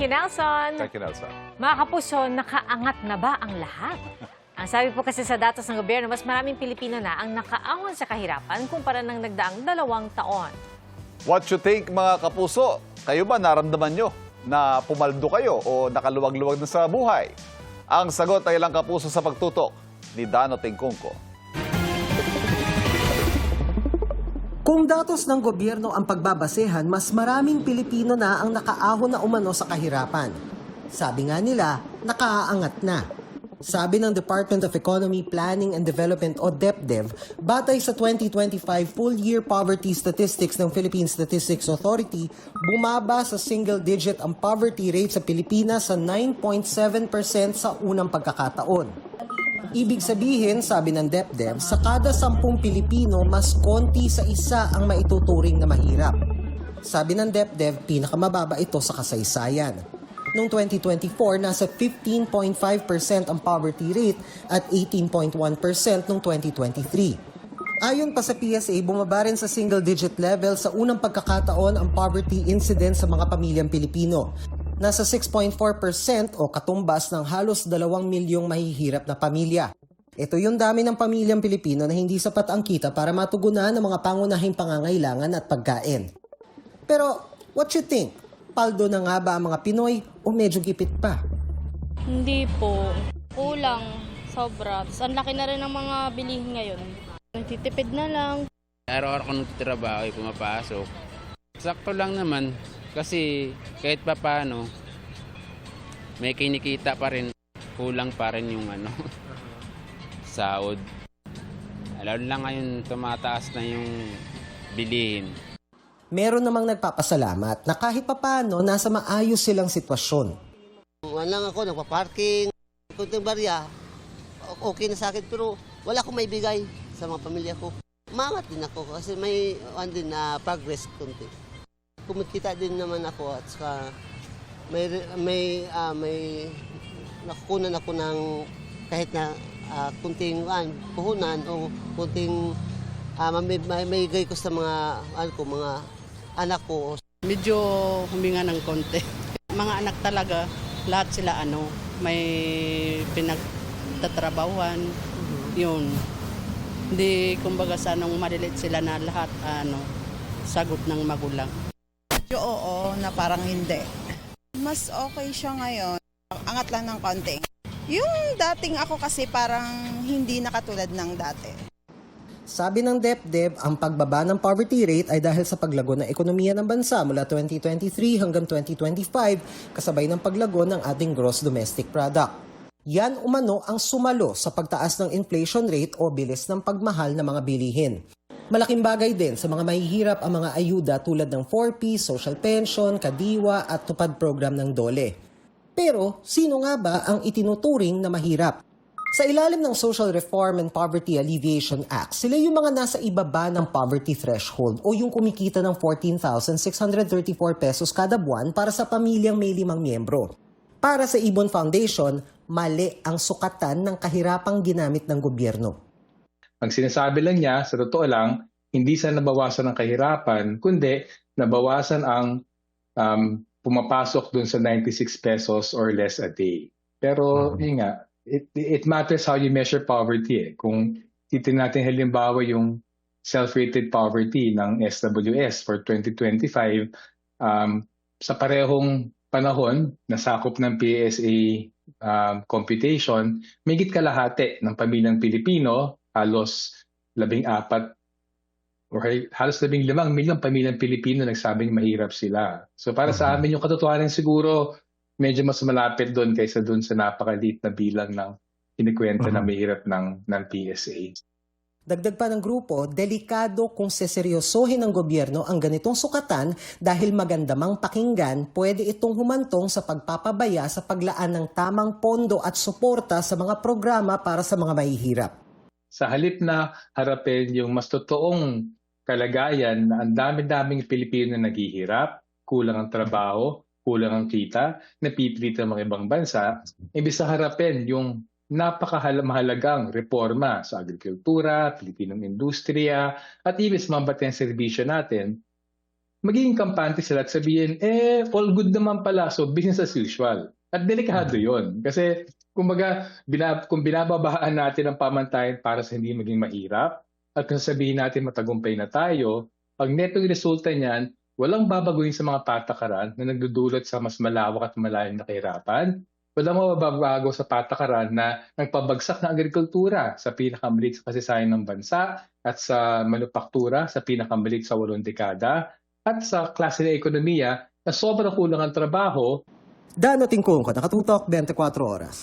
you, Nelson. Thank you, Nelson. Mga kapuso, nakaangat na ba ang lahat? Ang sabi po kasi sa datos ng gobyerno, mas maraming Pilipino na ang nakaahon sa kahirapan kumpara ng nagdaang 2 taon. What you think, mga kapuso? Kayo ba naramdaman nyo na pumaldo kayo o nakaluwag-luwag na sa buhay? Ang sagot ay ilang kapuso sa pagtutok ni Dano Tingkungko. Kung datos ng gobyerno ang pagbabasehan, mas maraming Pilipino na ang nakaahon na umano sa kahirapan. Sabi nga nila, nakaaangat na. Sabi ng Department of Economy, Planning and Development o DepDev, batay sa 2025 full-year poverty statistics ng Philippine Statistics Authority, bumaba sa single-digit ang poverty rate sa Pilipinas sa 9.7% sa unang pagkakataon. Ibig sabihin, sabi ng DepDev, sa kada 10 Pilipino, mas konti sa isa ang maituturing na mahirap. Sabi ng DepDev, pinakamababa ito sa kasaysayan. Noong 2024, nasa 15.5% ang poverty rate at 18.1% noong 2023. Ayon pa sa PSA, bumaba rin sa single-digit level sa unang pagkakataon ang poverty incidence sa mga pamilyang Pilipino. Nasa 6.4% o katumbas ng halos 2 milyong mahihirap na pamilya. Ito yung dami ng pamilyang Pilipino na hindi sapat ang kita para matugunan ang mga pangunahing pangangailangan at pagkain. Pero, what you think? Paldo na nga ba ang mga Pinoy o medyo gipit pa? Hindi po. Kulang. Sobra. Tapos ang laki na rin ng mga bilihin ngayon. Nagtitipid na lang. Araw-araw ko nagtitrabaho, pumapasok. Sakto lang naman kasi kahit pa paano, may kinikita pa rin. Kulang pa rin yung sahod. Alam lang ngayon tumataas na yung bilihin. Meron namang nagpapasalamat na kahit papano nasa maayos silang sitwasyon. Lang ako, nagpa-parking, kunting barya, okay na sa akin pero wala akong maibigay sa mga pamilya ko. Umangat din ako kasi may din na progress kunti. Kumikita din naman ako at saka may nakukunan ako ng kahit na kunting puhunan o kunting may gay ko sa mga mga anak ko. Medyo huminga ng konti. Mga anak talaga, lahat sila may pinagtatrabawan. Yun. Hindi kumbaga sa malilit sila na lahat sagot ng magulang. Medyo oo, na parang hindi. Mas okay siya ngayon. Angat lang ng konti. Yung dating ako kasi parang hindi na katulad ng dati. Sabi ng DepDev, ang pagbaba ng poverty rate ay dahil sa paglago ng ekonomiya ng bansa mula 2023 hanggang 2025 kasabay ng paglago ng ating gross domestic product. Yan umano ang sumalo sa pagtaas ng inflation rate o bilis ng pagmahal ng mga bilihin. Malaking bagay din sa mga mahihirap ang mga ayuda tulad ng 4P, social pension, kadiwa at tupad program ng DOLE. Pero sino nga ba ang itinuturing na mahirap? Sa ilalim ng Social Reform and Poverty Alleviation Act, sila yung mga nasa ibaba ng poverty threshold o yung kumikita ng 14,634 pesos kada buwan para sa pamilyang may 5 miyembro. Para sa Ibon Foundation, mali ang sukatan ng kahirapang ginamit ng gobyerno. Ang sinasabi lang niya, sa totoo lang, hindi sa nabawasan ng kahirapan, kundi nabawasan ang pumapasok dun sa 96 pesos or less a day. Pero yun nga, it matters how you measure poverty. Kung titignan natin halimbawa yung self-rated poverty ng SWS for 2025, sa parehong panahon na sakop ng PSA computation, mahigit kalahati ng pamilyang Pilipino, halos 14 or halos 15 milyong pamilyang Pilipino nagsabing mahirap sila. So para sa amin yung katotohanan siguro, medyo mas malapit doon kaysa doon sa napakaliit na bilang ng kinikwenta na mahirap ng PSA. Dagdag pa ng grupo, delikado kung seseryosohin ng gobyerno ang ganitong sukatan dahil maganda mang pakinggan, pwede itong humantong sa pagpapabaya sa paglaan ng tamang pondo at suporta sa mga programa para sa mga mahihirap. Sa halip na harapin yung mas totoong kalagayan na ang dami-daming Pilipino na naghihirap, kulang ang trabaho, kulang ang kita, napipilitan ng mga ibang bansa, imbis na harapin yung napakahalagang reforma sa agrikultura, Pilipinong industriya, at ibig sa mga batang serbisyo natin, magiging kampante sila at sabihin, all good naman pala, so business as usual. At delikado yon. Kasi, kumbaga, kung binababahaan natin ang pamantayan para sa hindi maging mahirap, at kung sabihin natin matagumpay na tayo, pag netong resulta niyan, walang babaguhin sa mga patakaran na nagdudulot sa mas malawak at malalim na kahirapan. Walang mababago sa patakaran na nagpabagsak ng agrikultura sa pinakamaliit sa kasaysayan ng bansa at sa manufaktura sa pinakamaliit sa 8 dekada at sa klase ng ekonomiya na sobrang kulang ang trabaho. Dano Tingkungko, Nakatutok, 24 Oras.